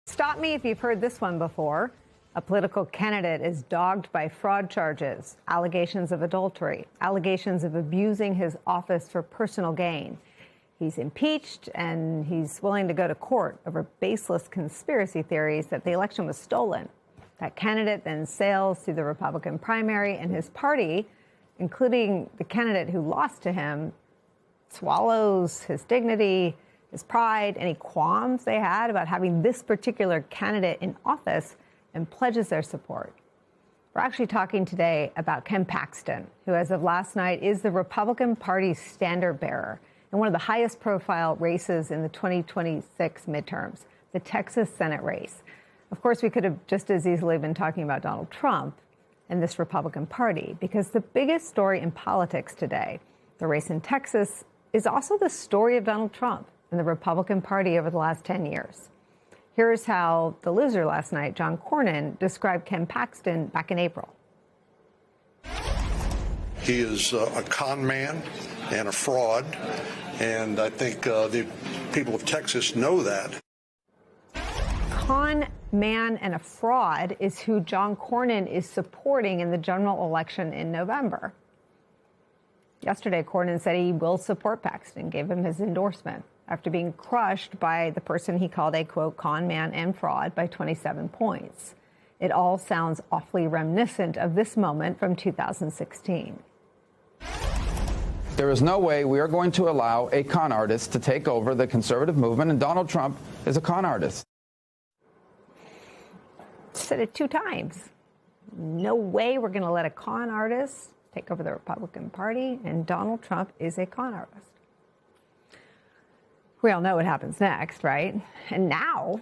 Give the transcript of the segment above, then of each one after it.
Stop me if you've heard this one before. A political candidate is dogged by fraud charges, allegations of adultery, allegations of abusing his office for personal gain. He's impeached and he's willing to go to court over baseless conspiracy theories that the election was stolen. That candidate then sails through the Republican primary, and his party, including the candidate who lost to him, swallows his dignity, his pride, any qualms they had about having this particular candidate in office, and pledges their support. We're actually talking today about Ken Paxton, who as of last night is the Republican Party's standard bearer in one of the highest profile races in the 2026 midterms, the Texas Senate race. Of course, we could have just as easily been talking about Donald Trump and this Republican Party, because the biggest story in politics today, the race in Texas, is also the story of Donald Trump and the Republican Party over the last 10 years. Here's how the loser last night, John Cornyn, described Ken Paxton back in April. He is a con man and a fraud, and I think the people of Texas know that. Con man and a fraud is who John Cornyn is supporting in the general election in November. Yesterday, Cornyn said he will support Paxton, gave him his endorsement after being crushed by the person he called a, quote, con man and fraud by 27 points. It all sounds awfully reminiscent of this moment from 2016. There is no way we are going to allow a con artist to take over the conservative movement, and Donald Trump is a con artist. Said it 2 times. No way we're going to let a con artist take over the Republican Party, and Donald Trump is a con artist. We all know what happens next, right? And now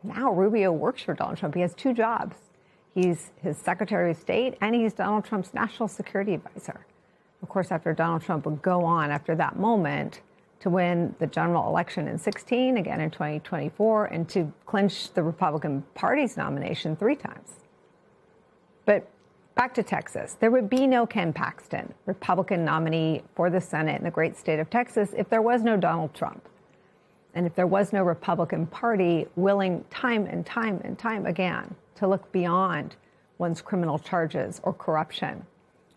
Rubio works for Donald Trump. He has 2 jobs. He's his Secretary of State, and he's Donald Trump's national security advisor. Of course, after Donald Trump would go on after that moment to win the general election in 2016, again in 2024, and to clinch the Republican Party's nomination 3 times. But back to Texas. There would be no Ken Paxton, Republican nominee for the Senate in the great state of Texas, if there was no Donald Trump. And if there was no Republican Party willing time and time again to look beyond one's criminal charges or corruption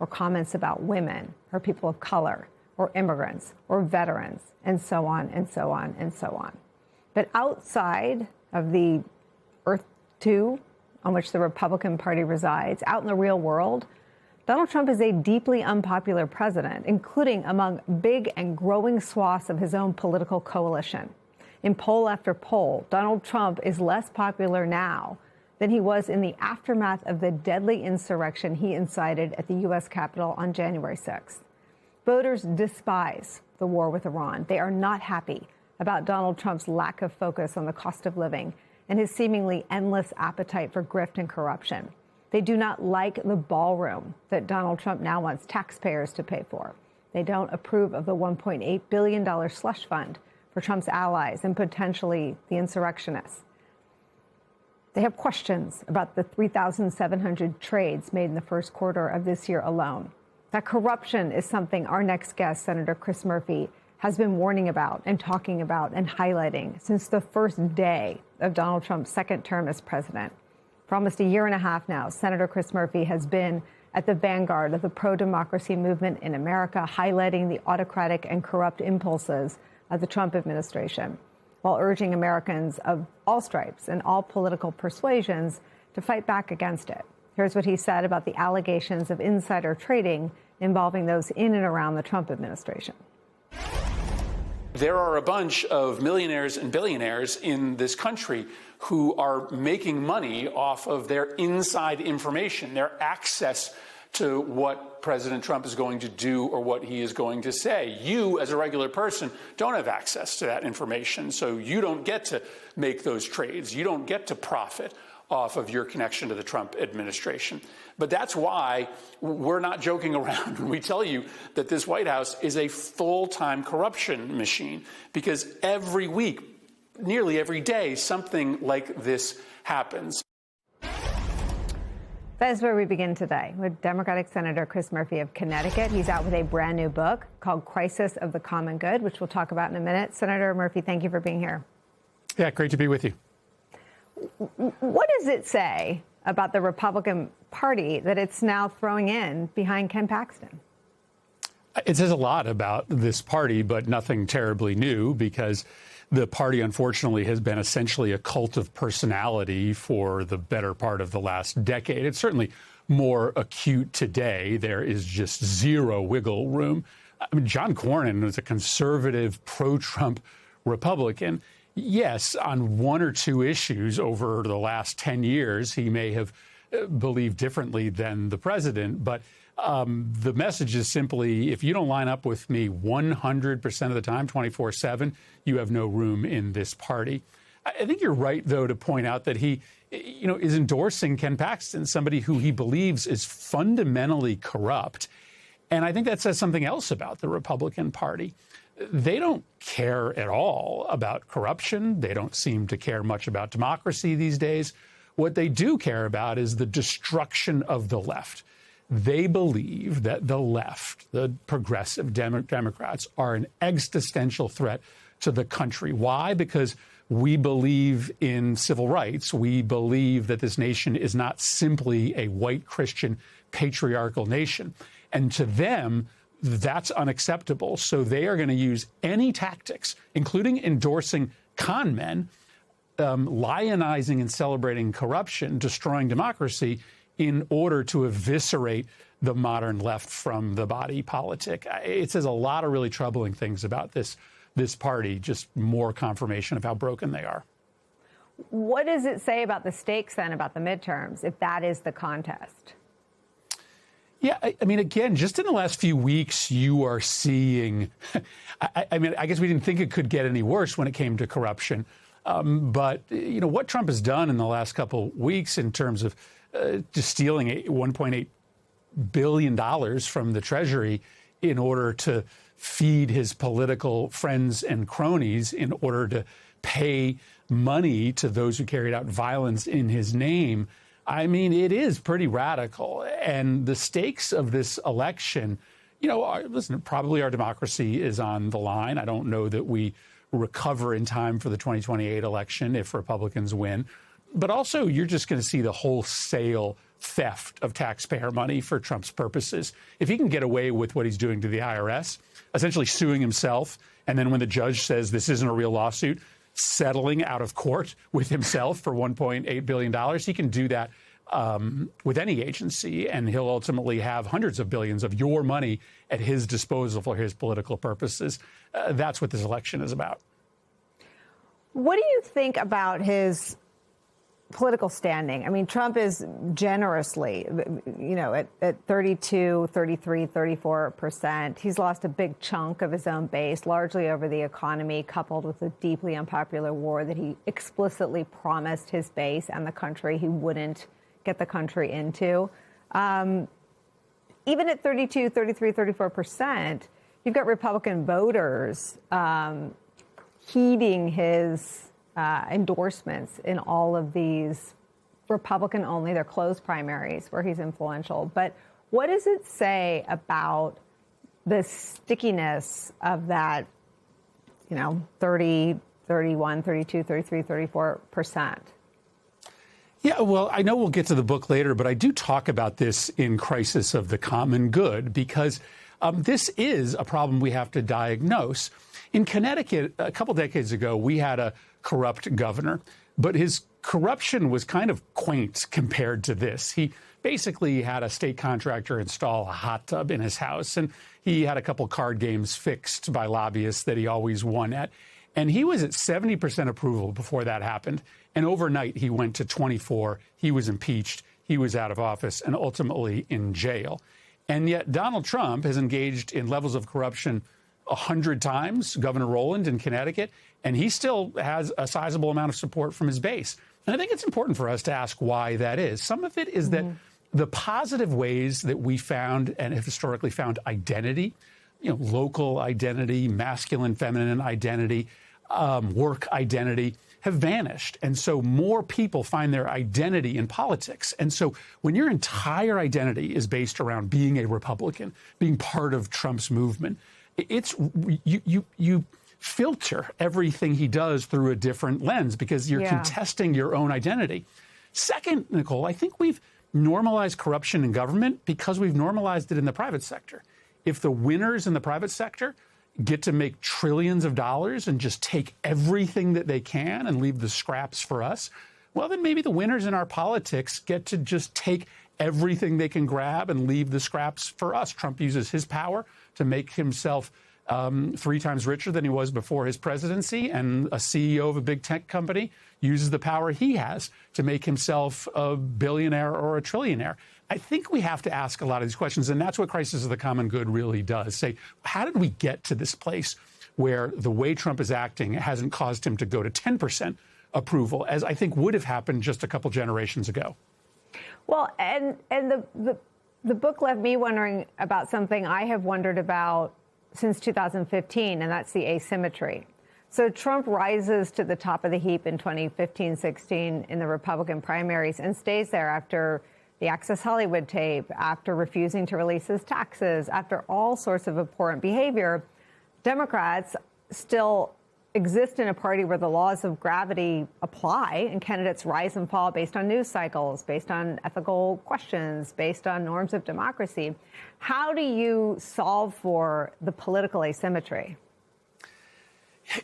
or comments about women or people of color or immigrants or veterans and so on and so on and so on. But outside of the Earth 2 on which the Republican Party resides, out in the real world, Donald Trump is a deeply unpopular president, including among big and growing swaths of his own political coalition. In poll after poll, Donald Trump is less popular now than he was in the aftermath of the deadly insurrection he incited at the U.S. Capitol on January 6th. Voters despise the war with Iran. They are not happy about Donald Trump's lack of focus on the cost of living and his seemingly endless appetite for grift and corruption. They do not like the ballroom that Donald Trump now wants taxpayers to pay for. They don't approve of the $1.8 billion slush fund for Trump's allies and potentially the insurrectionists. They have questions about the 3,700 trades made in the first quarter of this year alone. That corruption is something our next guest, Senator Chris Murphy, has been warning about and talking about and highlighting since the first day of Donald Trump's second term as president. For almost a year and a half now, Senator Chris Murphy has been at the vanguard of the pro-democracy movement in America, highlighting the autocratic and corrupt impulses of the Trump administration, while urging Americans of all stripes and all political persuasions to fight back against it. Here's what he said about the allegations of insider trading involving those in and around the Trump administration. There are a bunch of millionaires and billionaires in this country who are making money off of their inside information, their access to what President Trump is going to do or what he is going to say. You, as a regular person, don't have access to that information, so you don't get to make those trades. You don't get to profit off of your connection to the Trump administration. But that's why we're not joking around when we tell you that this White House is a full-time corruption machine, because every week, nearly every day, something like this happens. That is where we begin today with Democratic Senator Chris Murphy of Connecticut. He's out with a brand new book called Crisis of the Common Good, which we'll talk about in a minute. Senator Murphy, thank you for being here. Yeah, great to be with you. What does it say about the Republican Party that it's now throwing in behind Ken Paxton? It says a lot about this party, but nothing terribly new, because the party, unfortunately, has been essentially a cult of personality for the better part of the last decade. It's certainly more acute today. There is just zero wiggle room. I mean, John Cornyn was a conservative, pro-Trump Republican. Yes, on one or two issues over the last 10 years, he may have believed differently than the president, but the message is simply, if you don't line up with me 100% of the time, 24/7, you have no room in this party. I think you're right, though, to point out that he, is endorsing Ken Paxton, somebody who he believes is fundamentally corrupt. And I think that says something else about the Republican Party. They don't care at all about corruption. They don't seem to care much about democracy these days. What they do care about is the destruction of the left. They believe that the left, the progressive Democrats, are an existential threat to the country. Why? Because we believe in civil rights. We believe that this nation is not simply a white Christian patriarchal nation. And to them, that's unacceptable. So they are going to use any tactics, including endorsing con men, lionizing and celebrating corruption, destroying democracy, in order to eviscerate the modern left from the body politic. It says a lot of really troubling things about this party, just more confirmation of how broken they are. What does it say about the stakes, then, about the midterms, if that is the contest? Yeah, I mean, again, just in the last few weeks, you are seeing, I guess we didn't think it could get any worse when it came to corruption. But, what Trump has done in the last couple weeks in terms of just stealing $1.8 billion from the Treasury in order to feed his political friends and cronies, in order to pay money to those who carried out violence in his name. I mean, it is pretty radical. And the stakes of this election, probably our democracy is on the line. I don't know that we recover in time for the 2028 election if Republicans win. But also, you're just going to see the wholesale theft of taxpayer money for Trump's purposes. If he can get away with what he's doing to the IRS, essentially suing himself, and then when the judge says this isn't a real lawsuit, settling out of court with himself for $1.8 billion, he can do that with any agency, and he'll ultimately have hundreds of billions of your money at his disposal for his political purposes. That's what this election is about. What do you think about his political standing? I mean, Trump is generously, at 32, 33, 34%. He's lost a big chunk of his own base, largely over the economy, coupled with a deeply unpopular war that he explicitly promised his base and the country he wouldn't get the country into. Even at 32, 33, 34%, you've got Republican voters heeding his endorsements in all of these Republican-only, they're closed primaries where he's influential. But what does it say about the stickiness of that, 30, 31, 32, 33, 34%? Yeah, well, I know we'll get to the book later, but I do talk about this in Crisis of the Common Good, because this is a problem we have to diagnose. In Connecticut, a couple decades ago, we had a corrupt governor, but his corruption was kind of quaint compared to this. He basically had a state contractor install a hot tub in his house, and he had a couple card games fixed by lobbyists that he always won at. And he was at 70% approval before that happened. And overnight, he went to 24. He was impeached. He was out of office and ultimately in jail. And yet Donald Trump has engaged in levels of corruption 100 times, Governor Rowland in Connecticut, and he still has a sizable amount of support from his base. And I think it's important for us to ask why that is. Some of it is that the positive ways that we found and have historically found identity, local identity, masculine, feminine identity, work identity, have vanished. And so more people find their identity in politics. And so when your entire identity is based around being a Republican, being part of Trump's movement, it's you filter everything he does through a different lens because you're contesting your own identity. Second, Nicole, I think we've normalized corruption in government because we've normalized it in the private sector. If the winners in the private sector get to make trillions of dollars and just take everything that they can and leave the scraps for us, well, then maybe the winners in our politics get to just take everything they can grab and leave the scraps for us. Trump uses his power to make himself 3 times richer than he was before his presidency, and a CEO of a big tech company uses the power he has to make himself a billionaire or a trillionaire. I think we have to ask a lot of these questions, and that's what Crisis of the Common Good really does. Say, how did we get to this place where the way Trump is acting hasn't caused him to go to 10% approval, as I think would have happened just a couple generations ago? Well, and the book left me wondering about something I have wondered about since 2015, and that's the asymmetry. So Trump rises to the top of the heap in 2015-16 in the Republican primaries and stays there after the Access Hollywood tape, after refusing to release his taxes, after all sorts of abhorrent behavior. Democrats still exist in a party where the laws of gravity apply and candidates rise and fall based on news cycles, based on ethical questions, based on norms of democracy. How do you solve for the political asymmetry?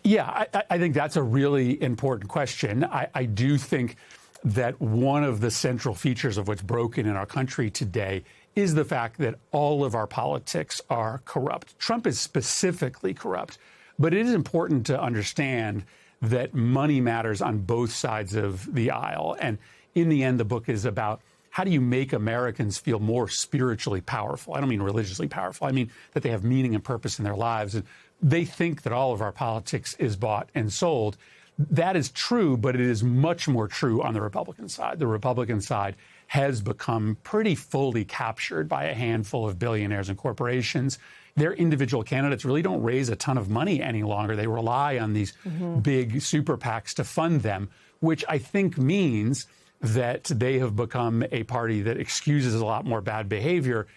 Yeah, I think that's a really important question. I do think that one of the central features of what's broken in our country today is the fact that all of our politics are corrupt. Trump is specifically corrupt. But it is important to understand that money matters on both sides of the aisle. And in the end, the book is about how do you make Americans feel more spiritually powerful? I don't mean religiously powerful. I mean that they have meaning and purpose in their lives. And they think that all of our politics is bought and sold. That is true, but it is much more true on the Republican side. The Republican side has become pretty fully captured by a handful of billionaires and corporations. Their individual candidates really don't raise a ton of money any longer. They rely on these big super PACs to fund them, which I think means that they have become a party that excuses a lot more bad behavior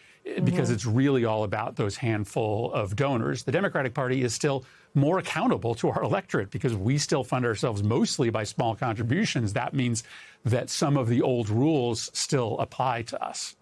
because it's really all about those handful of donors. The Democratic Party is still more accountable to our electorate because we still fund ourselves mostly by small contributions. That means that some of the old rules still apply to us.